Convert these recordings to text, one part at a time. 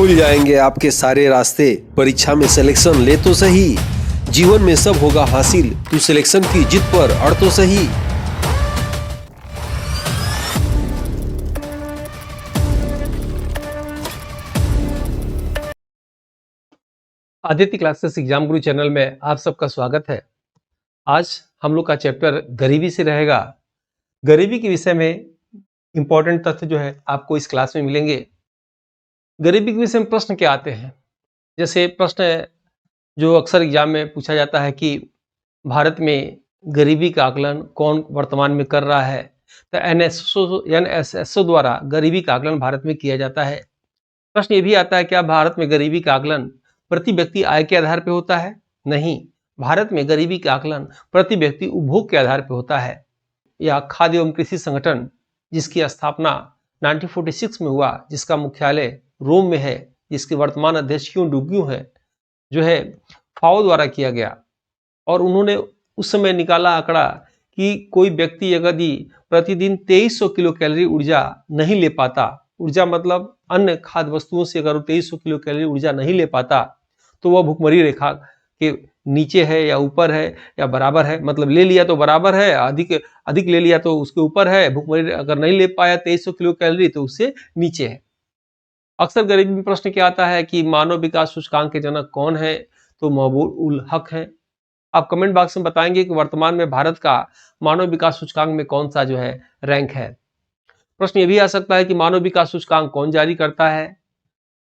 खुल जाएंगे आपके सारे रास्ते। परीक्षा में सिलेक्शन ले तो सही, जीवन में सब होगा हासिल, तू सिलेक्शन की जिद पर अड़ तो सही। आदित्य क्लासेस एग्जाम गुरु चैनल में आप सबका स्वागत है। आज हम लोग का चैप्टर गरीबी से रहेगा। गरीबी के विषय में इंपॉर्टेंट तथ्य जो है आपको इस क्लास में मिलेंगे। गरीबी के विषय में प्रश्न क्या आते हैं, जैसे प्रश्न जो अक्सर एग्जाम में पूछा जाता है कि भारत में गरीबी का आकलन कौन वर्तमान में कर रहा है। तो एनएसएसओ द्वारा गरीबी का आकलन भारत में किया जाता है। प्रश्न ये भी आता है, क्या भारत में गरीबी का आकलन प्रति व्यक्ति आय के आधार पर होता है? नहीं, भारत में गरीबी का आकलन प्रति व्यक्ति उपभोग के आधार पर होता है। या खाद्य एवं कृषि संगठन, जिसकी स्थापना 1946 में हुआ, जिसका मुख्यालय रोम में है, जिसके वर्तमान अध्यक्ष क्यों डुग्यू है, जो है फाओ द्वारा किया गया। और उन्होंने उस समय निकाला आंकड़ा कि कोई व्यक्ति यदि प्रतिदिन 2300 किलो कैलोरी ऊर्जा नहीं ले पाता, ऊर्जा मतलब अन्य खाद्य वस्तुओं से अगर 2300 किलो कैलोरी ऊर्जा नहीं ले पाता, तो वह भुखमरी रेखा के नीचे है या ऊपर है या बराबर है। मतलब ले लिया तो बराबर है, अधिक ले लिया तो उसके ऊपर है। भुखमरी अगर नहीं ले पाया 2300 किलो कैलोरी तो उससे नीचे है। अक्सर गरीबी में प्रश्न क्या आता है कि मानव विकास सूचकांक के जनक कौन है? तो महबूब उल हक है। आप कमेंट बॉक्स में बताएंगे कि वर्तमान में भारत का मानव विकास सूचकांक में कौन सा जो है रैंक है। प्रश्न ये भी आ सकता है कि मानव विकास सूचकांक कौन जारी करता है?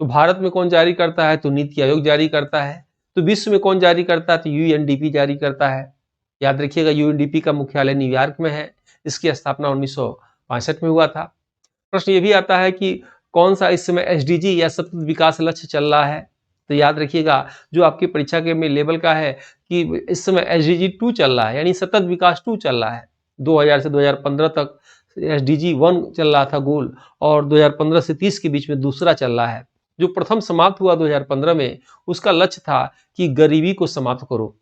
तो भारत में कौन जारी करता है? तो नीति आयोग जारी करता है। तो विश्व में कौन जारी करता है? तो यूएनडीपी जारी करता है। याद रखिएगा, यूएनडीपी का मुख्यालय न्यूयॉर्क में है। इसकी स्थापना 1965 में हुआ था। प्रश्न ये भी आता है कि कौन सा इस समय एसडीजी या सतत विकास लक्ष्य चल रहा है? तो याद रखिएगा, जो आपकी परीक्षा के में लेवल का है कि इस समय एसडीजी 2 चल रहा है, यानी सतत विकास 2 चल रहा है। 2000 से 2015 तक एसडीजी 1 चल रहा था गोल, और 2015 से 30 के बीच में दूसरा चल रहा है। जो प्रथम समाप्त हुआ 2015 में, उसका लक्ष्य था कि गरीबी को समाप्त करो।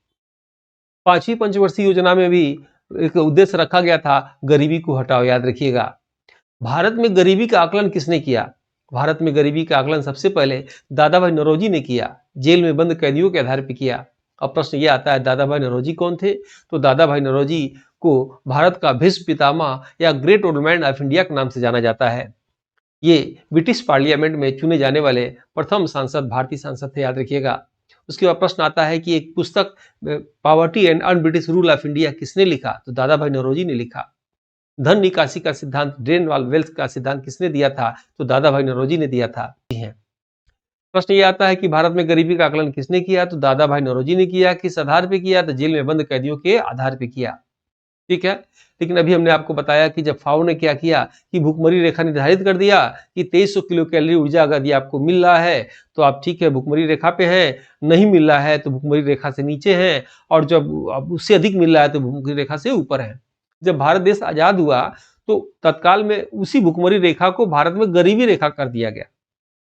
5वीं पंचवर्षीय योजना में भी एक उद्देश्य रखा गया था, गरीबी को हटाओ। याद रखिएगा, भारत में गरीबी का आकलन किसने किया? भारत में गरीबी का आकलन सबसे पहले दादा भाई नौरोजी ने किया, जेल में बंद कैदियों के आधार पर किया। अब प्रश्न यह आता है, दादा भाई नौरोजी कौन थे? तो दादा भाई नौरोजी को भारत का भीष्म पितामह या great old man of India के नाम से जाना जाता है। ये ब्रिटिश पार्लियामेंट में चुने जाने वाले प्रथम सांसद, भारतीय सांसद थे। याद रखिएगा। उसके बाद प्रश्न आता है कि एक पुस्तक poverty and un British rule of India किसने लिखा? तो दादा भाई नौरोजी ने लिखा। धन निकासी का सिद्धांत, ड्रेन वाल वेल्थ का सिद्धांत किसने दिया था? तो दादा भाई नौरोजी ने दिया था। प्रश्न ये आता है कि भारत में गरीबी का आकलन किसने किया? तो दादा भाई नौरोजी ने किया। किस आधार पे किया? तो जेल में बंद कैदियों के आधार पे किया। ठीक है, लेकिन अभी हमने आपको बताया कि जब फाओ ने क्या किया कि भुखमरी रेखा निर्धारित कर दिया कि 2300 किलो कैलोरी ऊर्जा अगर आपको मिल रहा है तो आप ठीक है, भुखमरी रेखा पे हैं। नहीं मिल रहा है तो भुखमरी रेखा से नीचे हैं, और जब उससे अधिक मिल रहा है तो भुखमरी रेखा से ऊपर है। जब भारत देश आजाद हुआ तो तत्काल में उसी भुखमरी रेखा को भारत में गरीबी रेखा कर दिया गया।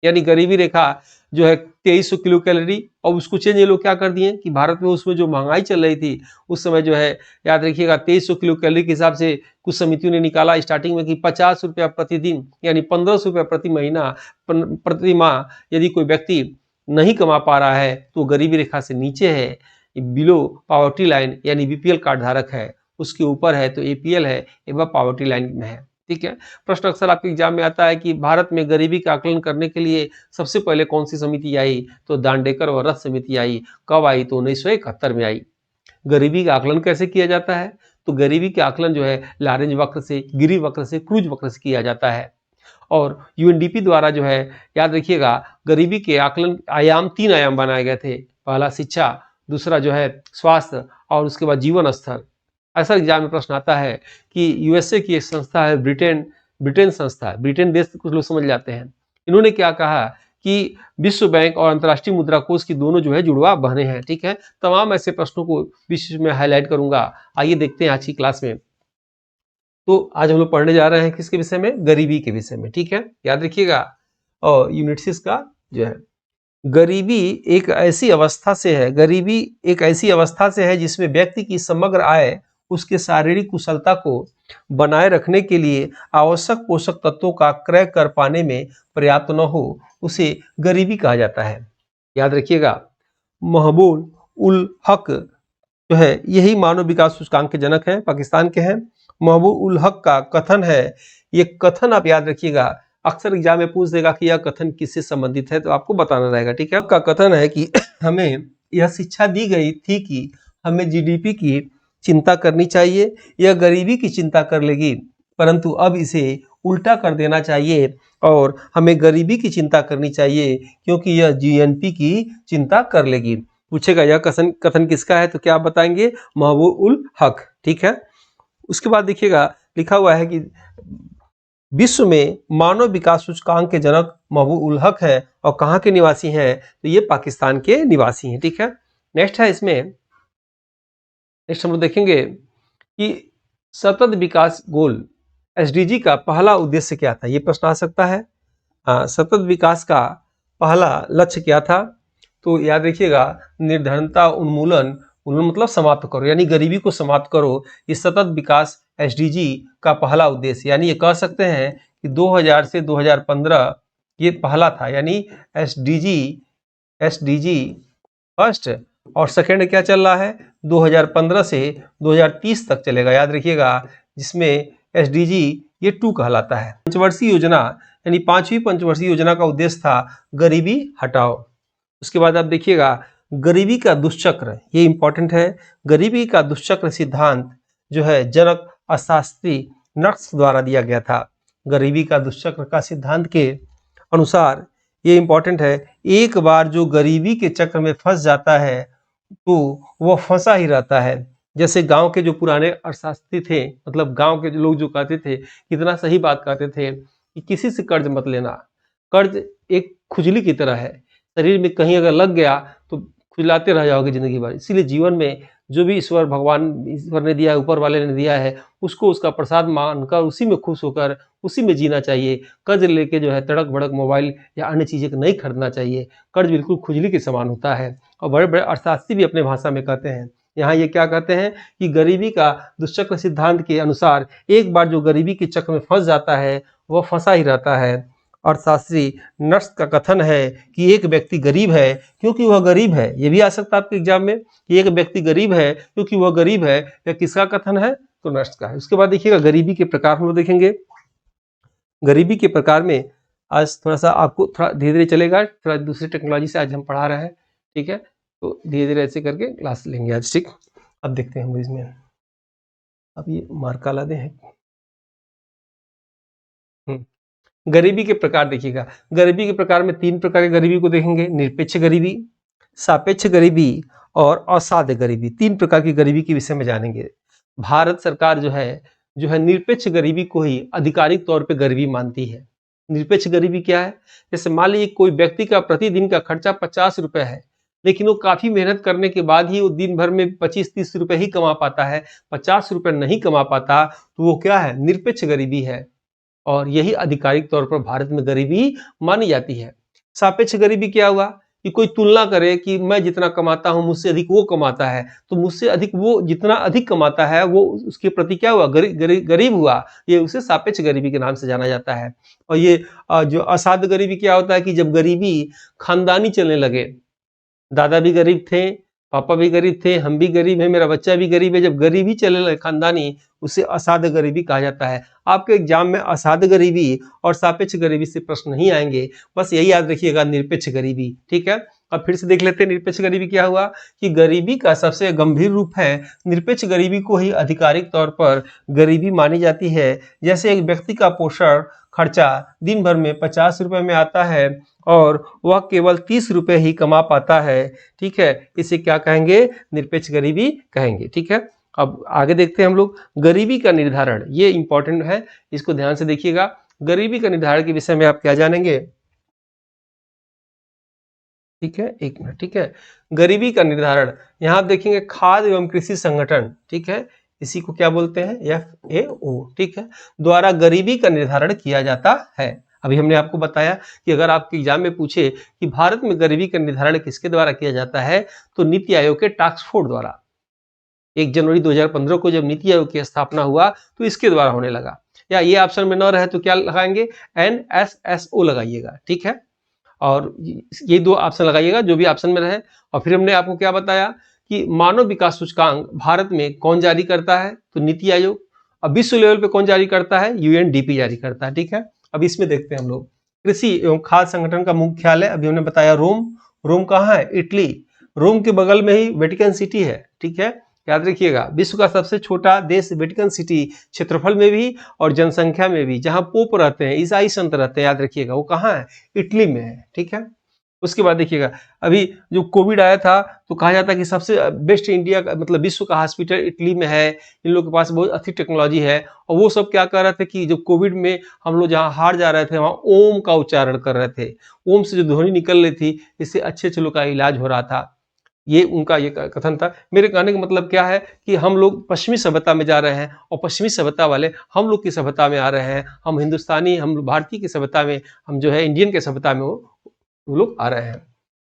यानी गरीबी रेखा जो है 2300 किलो कैलोरी, और उसको चेंज ये लोग क्या कर दिए कि भारत में उसमें जो महंगाई चल रही थी उस समय जो है, याद रखिएगा, 2300 किलो कैलोरी के हिसाब से कुछ समितियों ने निकाला स्टार्टिंग में कि 50 रुपया प्रतिदिन, यानी 1500 रुपया प्रति महीना प्रति माह यदि कोई व्यक्ति नहीं कमा पा रहा है तो गरीबी रेखा से नीचे है, बिलो पॉवर्टी लाइन, यानी बीपीएल कार्ड धारक है। उसके ऊपर है तो एपीएल है, एवं पॉवर्टी लाइन में है। ठीक है, प्रश्न अक्सर आपके एग्जाम में आता है कि भारत में गरीबी का आकलन करने के लिए सबसे पहले कौन सी समिति आई? तो दांडेकर और रथ समिति आई। कब आई? तो 1971 में आई। गरीबी का आकलन कैसे किया जाता है? तो गरीबी का आकलन जो है लारेंज वक्र से, गिरी वक्र से, क्रूज वक्र से किया जाता है। और यूएनडीपी द्वारा जो है, याद रखिएगा, गरीबी के आकलन आयाम 3 आयाम बनाए गए थे। पहला शिक्षा, दूसरा जो है स्वास्थ्य, और उसके बाद जीवन स्तर। ऐसा एग्जाम में प्रश्न आता है कि यूएसए की एक संस्था है, ब्रिटेन संस्था, ब्रिटेन देश कुछ लोग समझ जाते हैं। इन्होंने क्या कहा कि विश्व बैंक और अंतर्राष्ट्रीय मुद्रा कोष की दोनों जो है जुड़वा बहने हैं। ठीक है, तमाम ऐसे प्रश्नों को विशेष में हाईलाइट करूंगा। आइए देखते हैं आज की क्लास में। तो आज हम लोग पढ़ने जा रहे हैं किसके विषय में? गरीबी के विषय में। ठीक है, याद रखिएगा। और यूनिट 6 का जो है, गरीबी एक ऐसी अवस्था से है, गरीबी एक ऐसी अवस्था से है जिसमें व्यक्ति की समग्र आय उसके शारीरिक कुशलता को बनाए रखने के लिए आवश्यक पोषक तत्वों का क्रय कर पाने में पर्याप्त न हो, उसे गरीबी कहा जाता है। याद रखिएगा, महबूब उल हक जो है यही मानव विकास सूचकांक के जनक हैं, पाकिस्तान के हैं। महबूब उल हक का कथन है, ये कथन आप याद रखिएगा, अक्सर एग्जाम में पूछ देगा कि यह कथन किससे संबंधित है, तो आपको बताना रहेगा, ठीक है। आपका कथन है कि हमें यह शिक्षा दी गई थी कि हमें जीडीपी की चिंता करनी चाहिए, यह गरीबी की चिंता कर लेगी, परंतु अब इसे उल्टा कर देना चाहिए और हमें गरीबी की चिंता करनी चाहिए क्योंकि यह जीएनपी की चिंता कर लेगी। पूछेगा यह कथन किसका है, तो क्या आप बताएंगे? महबूब उल हक, ठीक है। उसके बाद देखिएगा लिखा हुआ है कि विश्व में मानव विकास सूचकांक के जनक महबूब उल हक है और कहाँ के निवासी हैं, तो ये पाकिस्तान के निवासी हैं, ठीक है। नेक्स्ट है इसमें, नेक्स्ट हम लोग देखेंगे कि सतत विकास गोल एसडीजी का पहला उद्देश्य क्या था, ये प्रश्न आ सकता है। सतत विकास का पहला लक्ष्य क्या था, तो याद रखिएगा निर्धनता उन्मूलन, उन्मूलन मतलब समाप्त करो, यानी गरीबी को समाप्त करो, ये सतत विकास एसडीजी का पहला उद्देश्य, यानी ये कह सकते हैं कि 2000 से 2015 ये पहला था, यानी एसडीजी फर्स्ट और सेकेंड क्या चल रहा है 2015 से 2030 तक चलेगा, याद रखिएगा, जिसमें एसडीजी ये 2 कहलाता है। पंचवर्षीय योजना यानी 5वीं पंचवर्षीय योजना का उद्देश्य था गरीबी हटाओ। उसके बाद आप देखिएगा गरीबी का दुष्चक्र, ये इंपॉर्टेंट है। गरीबी का दुष्चक्र सिद्धांत जो है जनक अशास्त्री नर्स द्वारा दिया गया था। गरीबी का दुष्चक्र का सिद्धांत के अनुसार ये इंपॉर्टेंट है, एक बार जो गरीबी के चक्र में फंस जाता है तो वह फंसा ही रहता है। जैसे गांव के जो पुराने अर्थशास्त्री थे, मतलब गांव के जो लोग जो कहते थे, कितना सही बात कहते थे कि किसी से कर्ज मत लेना, कर्ज एक खुजली की तरह है, शरीर में कहीं अगर लग गया तो खुजलाते रह जाओगे जिंदगी भर। इसीलिए जीवन में जो भी ईश्वर ने दिया है, ऊपर वाले ने दिया है, उसको उसका प्रसाद मानकर उसी में खुश होकर उसी में जीना चाहिए। कर्ज लेके जो है तड़क भड़क मोबाइल या अन्य चीजें नहीं खरीदना चाहिए। कर्ज बिल्कुल खुजली के समान होता है और बड़े बड़े अर्थशास्त्री भी अपने भाषा में कहते हैं। यहाँ ये क्या कहते हैं कि गरीबी का दुष्चक्र सिद्धांत के अनुसार एक बार जो गरीबी के चक्र में फंस जाता है वह फंसा ही रहता है। अर्थशास्त्री नर्स का कथन है कि एक व्यक्ति गरीब है क्योंकि वह गरीब है, ये भी आ सकता है आपके एग्जाम में कि एक व्यक्ति गरीब है क्योंकि वह गरीब है, यह किसका कथन है, तो नर्स का है। उसके बाद देखिएगा गरीबी के प्रकार हम लोग देखेंगे। गरीबी के प्रकार में आज थोड़ा सा आपको थोड़ा धीरे धीरे चलेगा, थोड़ा दूसरी टेक्नोलॉजी से आज हम पढ़ा रहे हैं, ठीक है, तो धीरे धीरे ऐसे करके क्लास लेंगे आज, ठीक। अब देखते हैं हम इसमें, अब ये मार्का ला दे हैं। गरीबी के प्रकार देखिएगा, गरीबी के प्रकार में 3 प्रकार की गरीबी को देखेंगे, निरपेक्ष गरीबी, सापेक्ष गरीबी और असाध्य गरीबी। 3 प्रकार की गरीबी के विषय में जानेंगे। भारत सरकार जो है निरपेक्ष गरीबी को ही आधिकारिक तौर पे गरीबी मानती है। निरपेक्ष गरीबी क्या है, जैसे मान लीजिए कोई व्यक्ति का प्रतिदिन का खर्चा 50 रुपए है, लेकिन वो काफी मेहनत करने के बाद ही वो दिन भर में 25-30 रुपए ही कमा पाता है, 50 रुपए नहीं कमा पाता, तो वो क्या है, निरपेक्ष गरीबी है और यही आधिकारिक तौर पर भारत में गरीबी मानी जाती है। सापेक्ष गरीबी क्या हुआ कि कोई तुलना करे कि मैं जितना कमाता हूं मुझसे अधिक वो कमाता है, तो मुझसे अधिक वो जितना अधिक कमाता है वो उसके प्रति क्या हुआ, गरीब हुआ, ये उसे सापेक्ष गरीबी के नाम से जाना जाता है। और ये जो असाध्य गरीबी क्या होता है कि जब गरीबी खानदानी चलने लगे, दादा भी गरीब थे, पापा भी गरीब थे, हम भी गरीब हैं, मेरा बच्चा भी गरीब है, जब गरीबी चले लगे खानदानी, उसे असाध्य गरीबी कहा जाता है। आपके एग्जाम में असाध्य गरीबी और सापेक्ष गरीबी से प्रश्न नहीं आएंगे, बस यही याद रखिएगा निरपेक्ष गरीबी, ठीक है। अब फिर से देख लेते हैं निरपेक्ष गरीबी क्या हुआ कि गरीबी का सबसे गंभीर रूप है। निरपेक्ष गरीबी को ही आधिकारिक तौर पर गरीबी मानी जाती है। जैसे एक व्यक्ति का पोषण खर्चा दिन भर में 50 रुपए में आता है और वह केवल 30 रुपए ही कमा पाता है, ठीक है, इसे क्या कहेंगे, निरपेक्ष गरीबी कहेंगे, ठीक है। अब आगे देखते हैं हम लोग गरीबी का निर्धारण, ये इंपॉर्टेंट है, इसको ध्यान से देखिएगा। गरीबी का निर्धारण के विषय में आप क्या जानेंगे, ठीक है, 1 मिनट, ठीक है। गरीबी का निर्धारण यहाँ आप देखेंगे खाद्य एवं कृषि संगठन, ठीक है, इसी को क्या बोलते हैं, FAO, ठीक है, द्वारा गरीबी का निर्धारण किया जाता है। अभी हमने आपको बताया कि अगर आपके एग्जाम में पूछे कि भारत में गरीबी का निर्धारण किसके द्वारा किया जाता है, तो नीति आयोग के टास्क फोर्स द्वारा, 1 जनवरी 2015 को जब नीति आयोग की स्थापना हुआ तो इसके द्वारा होने लगा। या ये ऑप्शन में न रहे तो क्या लगाएंगे, NSSO लगाइएगा, ठीक है। और ये 2 ऑप्शन लगाइएगा जो भी ऑप्शन में रहे। और फिर हमने आपको क्या बताया कि मानव विकास सूचकांक भारत में कौन जारी करता है, तो नीति आयोग। अब विश्व लेवल पे कौन जारी करता है, UNDP जारी करता है, ठीक है। अब इसमें देखते हैं हम लोग, कृषि एवं खाद्य संगठन का मुख्यालय अभी हमने बताया रोम। रोम कहाँ है, इटली। रोम के बगल में ही वेटिकन सिटी है, ठीक है, याद रखिएगा। विश्व का सबसे छोटा देश वेटिकन सिटी, क्षेत्रफल में भी और जनसंख्या में भी, जहां पोप रहते हैं, ईसाई संत रहते हैं, याद रखिएगा, वो कहाँ है, इटली में है, ठीक है। उसके बाद देखिएगा, अभी जो कोविड आया था तो कहा जाता है कि सबसे बेस्ट इंडिया का मतलब विश्व का हॉस्पिटल इटली में है, इन लोगों के पास बहुत अच्छी टेक्नोलॉजी है। और वो सब क्या कर रहे थे कि जब कोविड में हम लोग जहाँ हार जा रहे थे वहाँ ओम का उच्चारण कर रहे थे, ओम से जो ध्वनि निकल रही थी, इससे अच्छे अच्छे लोग का इलाज हो रहा था। ये उनका ये कथन था। मेरे कहने का मतलब क्या है कि हम लोग पश्चिमी सभ्यता में जा रहे हैं और पश्चिमी सभ्यता वाले हम लोग की सभ्यता में आ रहे हैं। हम हिंदुस्तानी, हम भारतीय की सभ्यता में, हम जो है इंडियन के सभ्यता में वो लोग आ रहे हैं।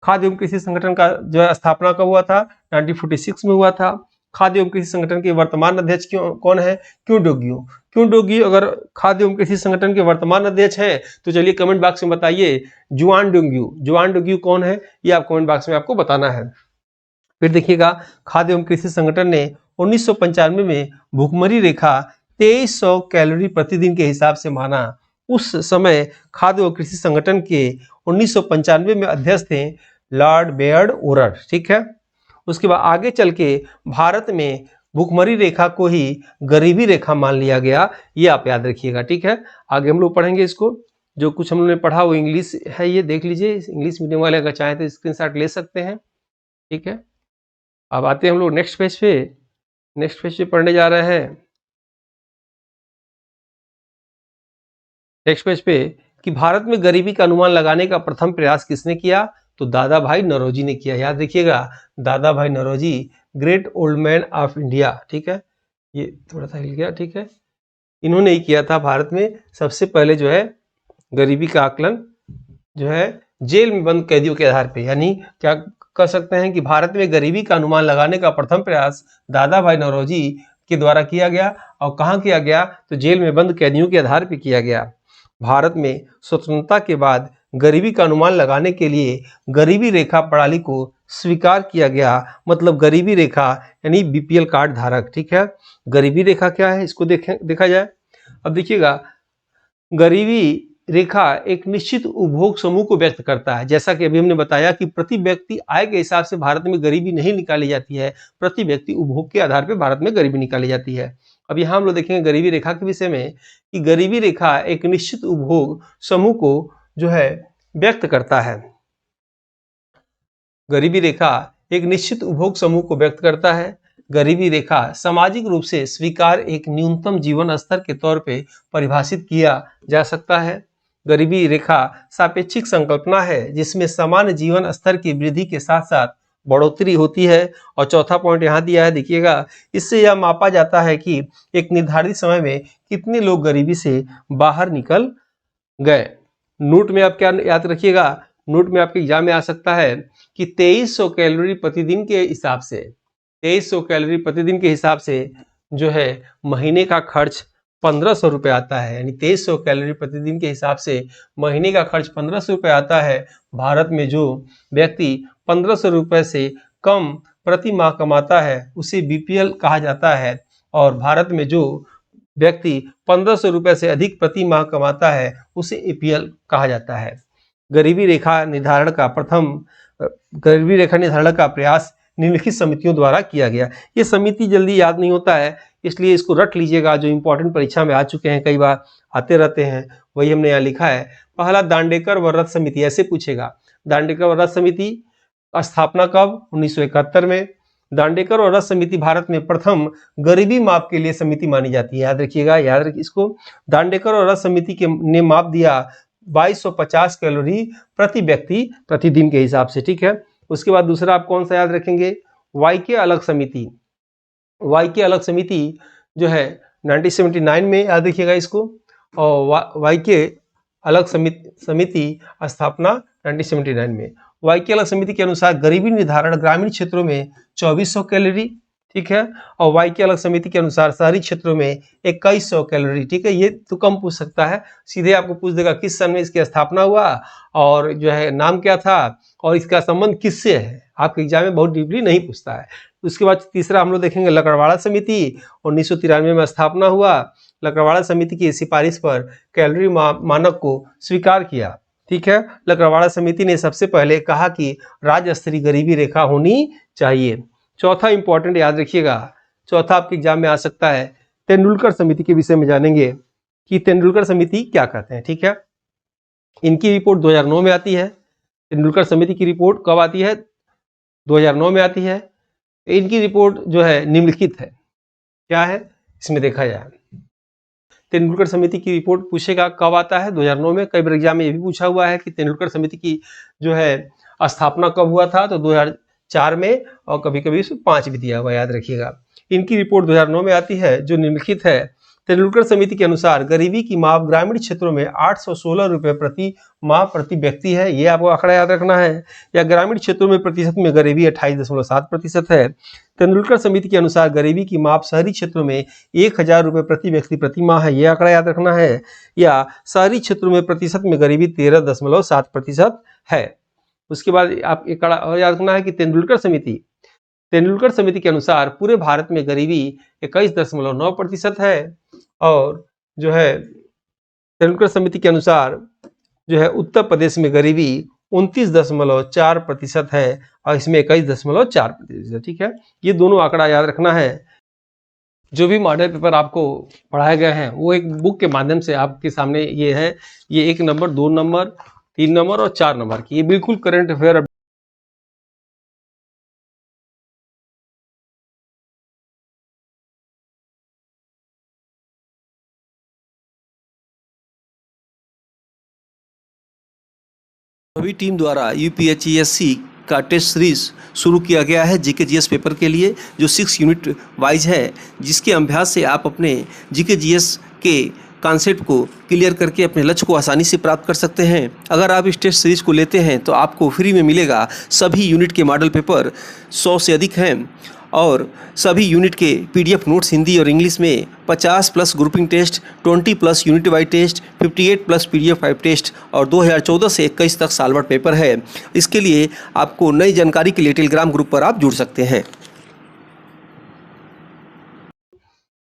खाद्य एवं कृषि संगठन का जो है स्थापना कब हुआ था, 1946 में हुआ था। खाद्य एवं कृषि संगठन के वर्तमान अध्यक्ष कौन है, क्यों डोग्यू। क्यों डोग्यू अगर खाद्य एवं कृषि संगठन के वर्तमान अध्यक्ष है तो चलिए कमेंट बॉक्स में बताइए, जुआन डोग्यू। जुआन डोग्यू कौन है ये आप कमेंट बॉक्स में आपको बताना है। फिर देखिएगा, खाद्य एवं कृषि संगठन ने 1995 में भुखमरी रेखा 2300 कैलोरी प्रतिदिन के हिसाब से माना। उस समय खाद्य एवं कृषि संगठन के 1995 में अध्यक्ष थे लॉर्ड बेयर्ड ओरर, ठीक है। उसके बाद आगे चल के भारत में भुखमरी रेखा को ही गरीबी रेखा मान लिया गया, ये आप याद रखिएगा, ठीक है। आगे हम लोग पढ़ेंगे इसको, जो कुछ हम लोगों ने पढ़ा वो इंग्लिश है, ये देख लीजिए। इंग्लिश मीडियम वाले अगर चाहें तो स्क्रीनशॉट ले सकते हैं, ठीक है। अब आते हैं हम लोग नेक्स्ट पेज पे। नेक्स्ट पेज पे पढ़ने जा रहे हैं नेक्स्ट पेज पे कि भारत में गरीबी का अनुमान लगाने का प्रथम प्रयास किसने किया, तो दादा भाई नौरोजी ने किया। याद रखिएगा, Dadabhai Naoroji, great old man of India, ठीक है। ये थोड़ा सा हिल गया, ठीक है। इन्होंने ही किया था भारत में सबसे पहले जो है गरीबी का आकलन, जो है जेल में बंद कैदियों के आधार पे। यानी क्या कर सकते हैं कि भारत में गरीबी का अनुमान लगाने का प्रथम प्रयास दादा भाई नौरोजी के द्वारा किया गया। और कहाँ किया गया, तो जेल में बंद कैदियों के आधार पर किया गया। भारत में स्वतंत्रता के बाद गरीबी का अनुमान लगाने के लिए गरीबी रेखा प्रणाली को स्वीकार किया गया। मतलब गरीबी रेखा यानी BPL कार्ड धारक, ठीक है। गरीबी रेखा क्या है इसको देखा जाए। अब देखिएगा, गरीबी रेखा एक निश्चित उपभोग समूह को व्यक्त करता है। जैसा कि अभी हमने बताया कि प्रति व्यक्ति आय के हिसाब से भारत में गरीबी नहीं निकाली जाती है, प्रति व्यक्ति उपभोग के आधार पर भारत में गरीबी निकाली जाती है। अब यहाँ हम लोग देखेंगे गरीबी रेखा के विषय में कि गरीबी रेखा एक निश्चित उपभोग समूह को जो है व्यक्त करता है। गरीबी रेखा एक निश्चित उपभोग समूह को व्यक्त करता है। गरीबी रेखा सामाजिक रूप से स्वीकार एक न्यूनतम जीवन स्तर के तौर पे परिभाषित किया जा सकता है। गरीबी रेखा सापेक्षिक संकल्पना है जिसमें सामान्य जीवन स्तर की वृद्धि के साथ साथ बढ़ोतरी होती है। और चौथा पॉइंट यहाँ दिया है, देखिएगा, इससे यह मापा जाता है कि एक निर्धारित समय में कितने लोग गरीबी से बाहर निकल गए। नोट में आप क्या याद रखिएगा, नोट में आपके एग्जाम में आ सकता है कि 2300 कैलोरी प्रतिदिन के हिसाब से, 2300 कैलोरी प्रतिदिन के हिसाब से जो है महीने का खर्च 1500 रुपये आता है। यानी 2300 कैलोरी प्रतिदिन के हिसाब से महीने का खर्च 1500 रुपये आता है। भारत में जो व्यक्ति 1500 रुपये से कम प्रति माह कमाता है उसे BPL कहा जाता है। और भारत में जो व्यक्ति 1500 रुपये से अधिक प्रति माह कमाता है उसे APL कहा जाता है। गरीबी रेखा निर्धारण का प्रयास निम्नलिखित समितियों द्वारा किया गया। ये समिति जल्दी याद नहीं होता है, इसलिए इसको रट लीजिएगा। जो इंपॉर्टेंट परीक्षा में आ चुके हैं, कई बार आते रहते हैं, वही हमने यहाँ लिखा है। पहला, दांडेकर व रथ समिति, ऐसे पूछेगा। दांडेकर व रथ समिति स्थापना कब, 1971 में। दांडेकर और रथ समिति भारत में प्रथम गरीबी माप के लिए समिति मानी जाती है। याद रखिएगा, याद रखिए इसको। दांडेकर और रथ समिति ने माप दिया 2250 कैलोरी प्रति व्यक्ति प्रतिदिन के हिसाब से, ठीक है। उसके बाद दूसरा आप कौन सा याद रखेंगे, वाईके अलग समिति। वाईके अलग समिति जो है 1979 में, याद रखिएगा इसको। और वाईके अलग समिति स्थापना 1979 में। वाईके अलग समिति के अनुसार गरीबी निर्धारण ग्रामीण क्षेत्रों में 2400 कैलोरी, ठीक है। और वाई की अलग समिति के अनुसार शहरी क्षेत्रों में 2100 कैलोरी, ठीक है। ये तो कम पूछ सकता है, सीधे आपको पूछ देगा किस सन में इसकी स्थापना हुआ और जो है नाम क्या था और इसका संबंध किससे है। आपके एग्जाम में बहुत डीपली नहीं पूछता है। उसके बाद तीसरा हम लोग देखेंगे लकड़वाड़ा समिति, 1993 में स्थापना हुआ। लकड़वाड़ा समिति की सिफारिश पर कैलोरी मानक को स्वीकार किया, ठीक है। लकड़वाड़ा समिति ने सबसे पहले कहा कि राज्य स्तरीय गरीबी रेखा होनी चाहिए। चौथा इंपॉर्टेंट याद रखिएगा, चौथा आपके एग्जाम में आ सकता है, तेंदुलकर समिति के विषय में जानेंगे कि तेंदुलकर समिति क्या कहते हैं, ठीक है। इनकी रिपोर्ट 2009 में आती है। तेंदुलकर समिति की रिपोर्ट कब आती है? 2009 में आती है। इनकी रिपोर्ट जो है निम्नलिखित है, क्या है इसमें देखा जाए। तेंदुलकर समिति की रिपोर्ट पूछेगा कब आता है? 2009 में। कई बार एग्जाम में ये भी पूछा हुआ है कि तेंदुलकर समिति की जो है स्थापना कब हुआ था, तो 2004 में, और कभी कभी 5 भी दिया हुआ, याद रखिएगा। इनकी रिपोर्ट 2009 में आती है जो निम्नलिखित है। तेंदुलकर समिति के अनुसार गरीबी की माप ग्रामीण क्षेत्रों में 816 रुपए प्रति माह प्रति व्यक्ति है, ये आपको आंकड़ा याद रखना है। या ग्रामीण क्षेत्रों में प्रतिशत में गरीबी 28.7% है। तेंदुलकर समिति के अनुसार गरीबी की माप शहरी क्षेत्रों में 1000 रुपए प्रति व्यक्ति प्रति माह है, ये आंकड़ा याद रखना है। या शहरी क्षेत्रों में प्रतिशत में गरीबी 13.7% है। उसके बाद आप एक और याद रखना है कि तेंदुलकर समिति के अनुसार पूरे भारत में गरीबी 21.9% है। और जो है तेंदुलकर समिति के अनुसार जो है उत्तर प्रदेश में गरीबी 29.4% है और इसमें 21.4%, ठीक है। ये दोनों आंकड़ा याद रखना है। जो भी मॉडल पेपर आपको पढ़ाए गए हैं वो एक बुक के माध्यम से आपके सामने ये है। ये 1 नंबर, 2 नंबर, 3 नंबर और 4 नंबर की, ये बिल्कुल करंट अफेयर अभी टीम द्वारा यूपीएचईएससी का टेस्ट सीरीज शुरू किया गया है जीके-जीएस पेपर के लिए, जो 6 यूनिट वाइज है, जिसके अभ्यास से आप अपने जीके-जीएस के कॉन्सेप्ट को क्लियर करके अपने लक्ष्य को आसानी से प्राप्त कर सकते हैं। अगर आप इस टेस्ट सीरीज को लेते हैं तो आपको फ्री में मिलेगा। सभी यूनिट के मॉडल पेपर 100 से अधिक हैं और सभी यूनिट के पीडीएफ नोट्स हिंदी और इंग्लिश में 50+ grouping test, 20+ unit wise test, 58+ PDF 5 test और 2014 से 21 तक साल भर पेपर है। इसके लिए आपको नई जानकारी के लिए टेलीग्राम ग्रुप पर आप जुड़ सकते हैं।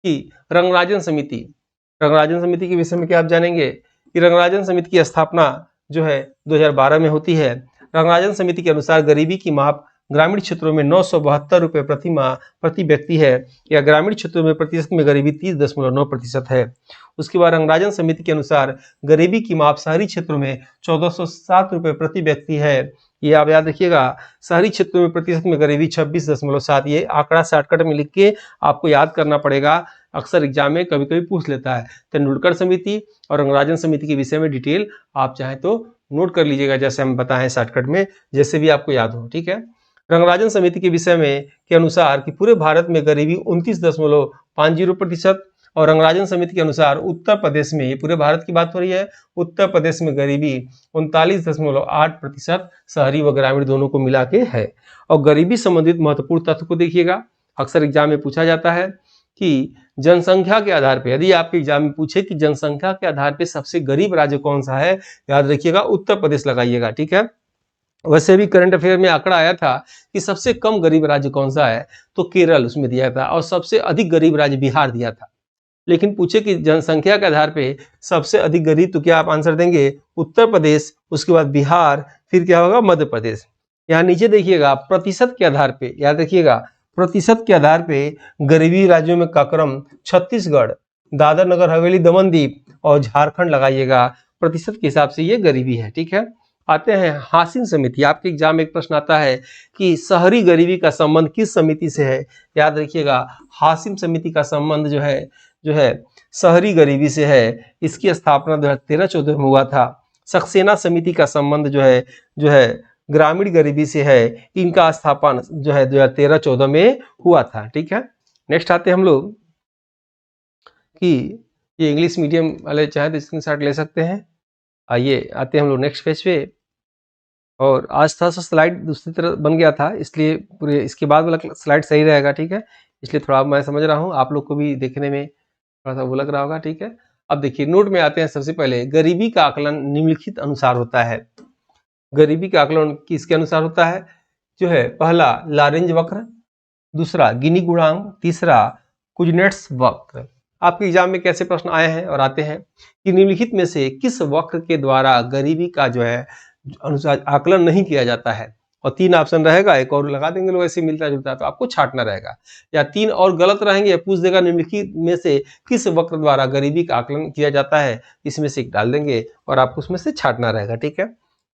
कि रंगराजन समिति के विषय में क्या आप जानेंगे कि रंगराजन समिति की स्थापना जो है 2012 में होती है। रंगराजन समिति के अनुसार गरीबी की माप ग्रामीण क्षेत्रों में 972 रुपए प्रति माह प्रति व्यक्ति है। या ग्रामीण क्षेत्रों में प्रतिशत में गरीबी 30.9% है। उसके बाद रंगराजन समिति के अनुसार गरीबी की माप शहरी क्षेत्रों में 1407 रुपए प्रति व्यक्ति है। ये आप याद रखिएगा। शहरी क्षेत्रों में प्रतिशत में गरीबी 26.7। ये आंकड़ा शॉर्टकट में लिख के आपको याद करना पड़ेगा, अक्सर एग्जाम में कभी कभी पूछ लेता है। तेंदुलकर समिति और रंगराजन समिति के विषय में डिटेल आप चाहें तो नोट कर लीजिएगा, जैसे हम बताएं शॉर्टकट में, जैसे भी आपको याद हो, ठीक है। रंगराजन समिति के विषय में के अनुसार कि पूरे भारत में गरीबी 29.50% और रंगराजन समिति के अनुसार उत्तर प्रदेश में, ये पूरे भारत की बात हो रही है, उत्तर प्रदेश में गरीबी 39.8% शहरी व ग्रामीण दोनों को मिला के है। और गरीबी संबंधित महत्वपूर्ण तथ्य को देखिएगा, अक्सर एग्जाम में पूछा जाता है कि जनसंख्या के आधार पे, यदि आपके एग्जाम में पूछे कि जनसंख्या के आधार पे सबसे गरीब राज्य कौन सा है, याद रखिएगा उत्तर प्रदेश लगाइएगा, ठीक है। वैसे भी करंट अफेयर में आंकड़ा आया था कि सबसे कम गरीब राज्य कौन सा है, तो केरल उसमें दिया था, और सबसे अधिक गरीब राज्य बिहार दिया था। लेकिन पूछे कि जनसंख्या के आधार पे सबसे अधिक गरीब, तो क्या आप आंसर देंगे उत्तर प्रदेश, उसके बाद बिहार, फिर क्या होगा मध्य प्रदेश। यहाँ नीचे देखिएगा प्रतिशत के आधार पे, याद रखिएगा प्रतिशत के आधार पे गरीबी राज्यों में का क्रम छत्तीसगढ़, दादर नगर हवेली, दमन दीप और झारखंड लगाइएगा। प्रतिशत के हिसाब से ये गरीबी है, ठीक है। आते हैं हासिन समिति। आपके एग्जाम में एक प्रश्न आता है कि शहरी गरीबी का संबंध किस समिति से है, याद रखिएगा हासिन समिति का संबंध जो है शहरी गरीबी से है। इसकी स्थापना 2013-14 में हुआ था। सक्सेना समिति का संबंध जो है ग्रामीण गरीबी से है। इनका स्थापना जो है 2013-14 में हुआ था, ठीक है। नेक्स्ट आते हैं हम लोग कि ये इंग्लिश मीडियम वाले चाहे तो स्क्रीनशॉट ले सकते हैं। आइए आते हैं हम लोग नेक्स्ट पेज पे। और आज था स्लाइड दूसरी तरह बन गया था, इसलिए पूरे इसके बाद वाला स्लाइड सही रहेगा, ठीक है। इसलिए थोड़ा मैं समझ रहा हूँ, आप लोग को भी देखने में थोड़ा सा वो लग रहा होगा। ठीक है, अब देखिए नोट में आते हैं। सबसे पहले गरीबी का आकलन निम्नलिखित अनुसार होता है। गरीबी का आकलन किसके अनुसार होता है? जो है पहला लॉरेंज वक्र, दूसरा गिनी गुणांक, तीसरा कुजनेट्स वक्र। आपके एग्जाम में कैसे प्रश्न आए हैं और आते हैं कि निम्नलिखित में से किस वक्र के द्वारा गरीबी का जो है अनुसार आकलन नहीं किया जाता है? और 3 ऑप्शन रहेगा, एक और लगा देंगे लोग, ऐसे मिलता जुलता है तो आपको छांटना रहेगा, या 3 और गलत रहेंगे या पूछ देगा निम्नलिखित में से किस वक्र द्वारा गरीबी का आकलन किया जाता है, इसमें से एक डाल देंगे और आपको उसमें से छांटना रहेगा। ठीक है,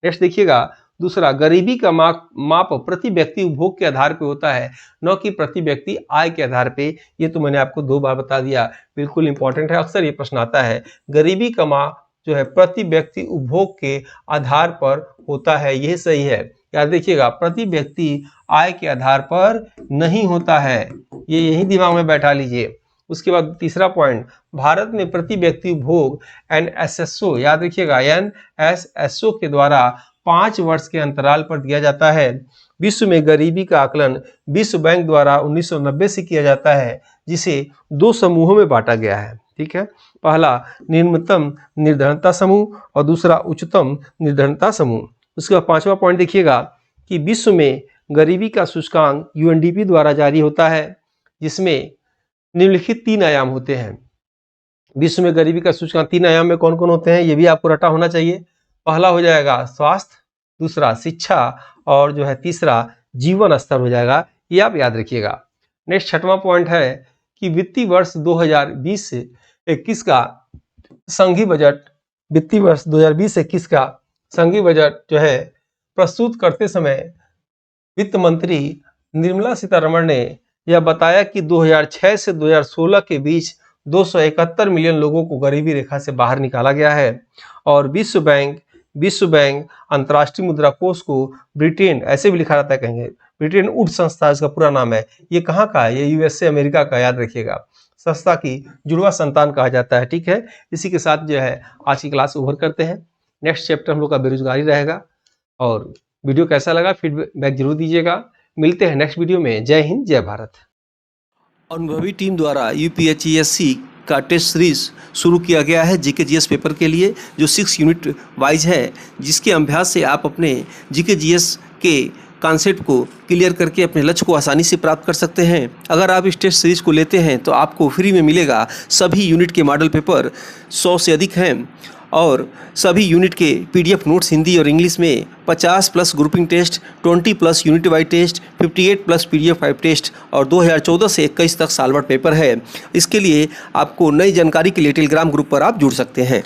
नेक्स्ट देखिएगा, दूसरा गरीबी का माप प्रति व्यक्ति उपभोग के आधार पे होता है, न कि प्रति व्यक्ति आय के आधार पे। ये तो मैंने आपको 2 बार बता दिया, बिल्कुल इंपॉर्टेंट है, अक्सर ये प्रश्न आता है। गरीबी का माप जो है प्रति व्यक्ति उपभोग के आधार पर होता है, यह सही है। याद देखिएगा, प्रति व्यक्ति आय के आधार पर नहीं होता है, ये यही दिमाग में बैठा लीजिए। उसके बाद तीसरा पॉइंट, भारत में प्रति व्यक्ति उपभोग NSSO, याद रखिएगा NSSO के द्वारा 5 वर्ष के अंतराल पर दिया जाता है। विश्व में गरीबी का आकलन विश्व बैंक द्वारा 1990 से किया जाता है, जिसे 2 समूहों में बांटा गया है। ठीक है, पहला निम्नतम निर्धनता समूह और दूसरा उच्चतम निर्धनता समूह। उसके बाद 5वां पॉइंट देखिएगा कि विश्व में गरीबी का सूचकांक UNDP द्वारा जारी होता है, जिसमें निम्नलिखित 3 आयाम होते हैं। विश्व में गरीबी का सूचकांक 3 आयाम में कौन कौन होते हैं, ये भी आपको रटा होना चाहिए। पहला हो जाएगा स्वास्थ्य, दूसरा शिक्षा और जो है तीसरा जीवन स्तर हो जाएगा, ये आप याद रखिएगा। नेक्स्ट 6वां पॉइंट है कि वित्तीय वर्ष 2020 से 21 का संघीय बजट, वित्तीय वर्ष 2020 से 21 का संघीय बजट जो है प्रस्तुत करते समय वित्त मंत्री निर्मला सीतारमण ने यह बताया कि 2006 से 2016 के बीच 271 मिलियन लोगों को गरीबी रेखा से बाहर निकाला गया है। और विश्व बैंक अंतर्राष्ट्रीय मुद्रा कोष को ब्रिटेन, ऐसे भी लिखा रहता है कहेंगे, ब्रिटेन वुड्स संस्था इसका पूरा नाम है। ये कहाँ का है? ये USA अमेरिका का, याद रखिएगा। संस्था की जुड़वा संतान कहा जाता है। ठीक है, इसी के साथ जो है आज की क्लास ओवर करते हैं। नेक्स्ट चैप्टर हम लोग का बेरोजगारी रहेगा। और वीडियो कैसा लगा फीडबैक जरूर दीजिएगा। मिलते हैं नेक्स्ट वीडियो में। जय हिंद, जय भारत। अनुभवी टीम द्वारा UPHESC का टेस्ट सीरीज शुरू किया गया है GK/GS पेपर के लिए, जो 6 यूनिट वाइज है, जिसके अभ्यास से आप अपने GK/GS के कॉन्सेप्ट को क्लियर करके अपने लक्ष्य को आसानी से प्राप्त कर सकते हैं। अगर आप इस टेस्ट सीरीज को लेते हैं तो आपको फ्री में मिलेगा सभी यूनिट के मॉडल पेपर, 100 से अधिक हैं, और सभी यूनिट के PDF नोट्स हिंदी और इंग्लिश में, 50+ grouping test, 20+ unit wise test, 58+ PDF 5 test और 2014 से 21 तक साल भर पेपर है। इसके लिए आपको नई जानकारी के लिए टेलीग्राम ग्रुप पर आप जुड़ सकते हैं।